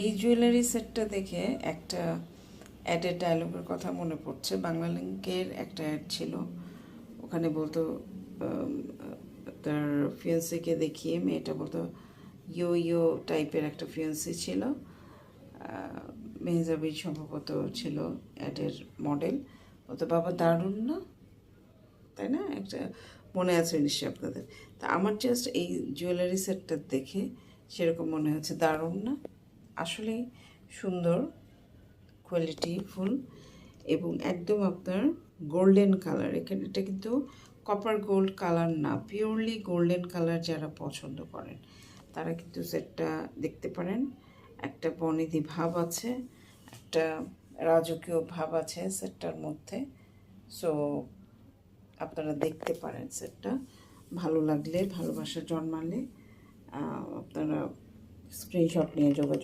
এই জুয়েলারি সেটটা দেখে একটা অ্যাডের ডায়লগের কথা মনে পড়ছে। বাংলা লিংকের একটা অ্যাড ছিল, ওখানে বলতো তার ফিয়ান্সিকে দেখিয়ে মেয়েটা বলতো ইয়ো ইয়ো টাইপের একটা ফিয়ান্সি ছিল। মেহজাবিন সম্ভবত ছিল অ্যাডের মডেল। ও তো বাবা দারুণ না, তাই না? একটা মনে আছে নিশ্চয়ই আপনাদের। তা আমার জাস্ট এই জুয়েলারি সেটটা দেখে সেরকম মনে হচ্ছে, দারুণ না? আসলেই সুন্দর, কোয়ালিটিফুল এবং একদম আপনার গোল্ডেন কালার। এখানে এটা কিন্তু কপার গোল্ড কালার না, পিওরলি গোল্ডেন কালার। যারা পছন্দ করেন তারা কিন্তু সেটটা দেখতে পারেন। একটা বনেদি ভাব আছে, একটা রাজকীয় ভাব আছে সেটটার মধ্যে। সো আপনারা দেখতে পারেন সেটটা। ভালো লাগলে, ভালোবাসা জন্মালে আপনারা স্ক্রিনশট নিয়ে যোগাযোগ